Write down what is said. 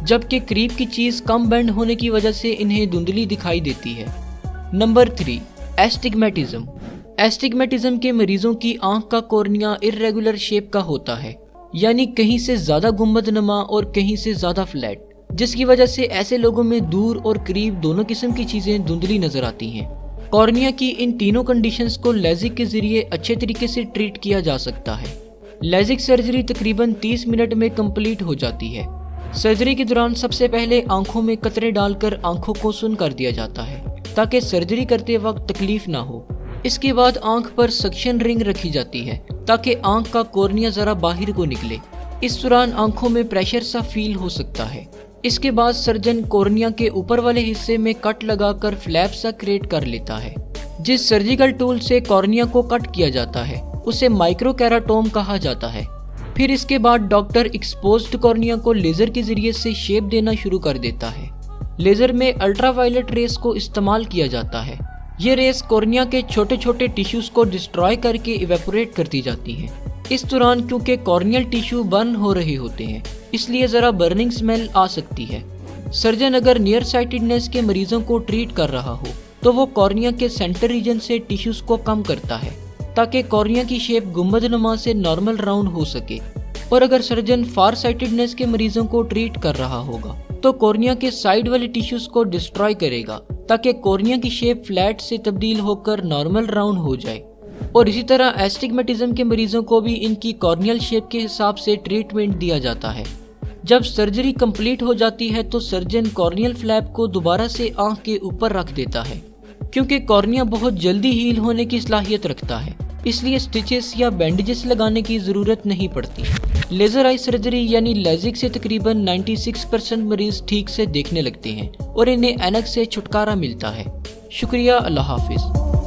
जबकि करीब की चीज कम बेंड होने की वजह से इन्हें धुंधली दिखाई देती है। Number 3, astigmatism. एस्टिग्मेटिज्म के मरीजों की आंख का कॉर्निया इर्रेगुलर शेप का होता है, यानी कहीं से ज्यादा गुंबदनुमा और कहीं से ज्यादा फ्लैट, जिसकी वजह से ऐसे लोगों में दूर और करीब दोनों किस्म की चीजें धुंधली नजर आती हैं। कॉर्निया की इन तीनों कंडीशंस को लेजिक के जरिए अच्छे तरीके से ट्रीट किया जा सकता है। लेजिक सर्जरी तकरीबन 30 मिनट में कंप्लीट हो जाती है। सर्जरी के दौरान सबसे पहले आंखों में कतरे डालकर आंखों को सुन्न कर दिया जाता है ताकि सर्जरी करते वक्त तकलीफ ना हो। इसके बाद आंख पर सक्शन रिंग रखी जाती है ताकि आंख का कॉर्निया जरा बाहर को निकले। इस दौरान आंखों में प्रेशर सा फील हो सकता है। इसके बाद सर्जन कॉर्निया के ऊपर वाले हिस्से में कट लगाकर फ्लैप सा क्रिएट कर लेता है। जिस सर्जिकल टूल से कॉर्निया को कट किया जाता है उसे माइक्रोकेराटोम कहा जाता है। फिर इसके बाद डॉक्टर एक्सपोज्ड कॉर्निया को लेजर के जरिए से शेप देना शुरू कर देता है। लेजर में अल्ट्रावायलेट रेस को इस्तेमाल किया जाता है। ये रेस कॉर्निया के छोटे छोटे टिश्यूज को डिस्ट्रॉय करके इवेपोरेट करती जाती हैं। इस दौरान क्योंकि कॉर्नियल टिश्यू बर्न हो रहे होते हैं इसलिए जरा बर्निंग स्मेल आ सकती है। सर्जन अगर नियर साइटेडनेस के मरीजों को ट्रीट कर रहा हो तो वो कॉर्निया के सेंटर रीजन से टिश्यूज को कम करता है ताकि कॉर्निया की शेप गुंबदनुमा से नॉर्मल राउंड हो सके। और अगर सर्जन फार साइटेडनेस के मरीजों को ट्रीट कर रहा होगा तो कॉर्निया के साइड वाले टिश्यूज को डिस्ट्रॉय करेगा ताकि कॉर्निया की शेप फ्लैट से तब्दील होकर नॉर्मल राउंड हो जाए। और इसी तरह एस्टिग्मेटिज्म के मरीजों को भी इनकी कॉर्नियल शेप के हिसाब से ट्रीटमेंट दिया जाता है। जब सर्जरी कंप्लीट हो जाती है तो सर्जन कॉर्नियल फ्लैप को दोबारा से आंख के ऊपर रख देता है। क्योंकि कॉर्निया बहुत जल्दी हील होने की सलाहियत रखता है इसलिए स्टिचेस या बैंडेजेस लगाने की जरूरत नहीं पड़ती। लेजर आई सर्जरी यानी लेजिक से तकरीबन 96% मरीज ठीक से देखने लगते हैं और इन्हें ऐनक से छुटकारा मिलता है। शुक्रिया, अल्लाह हाफिज।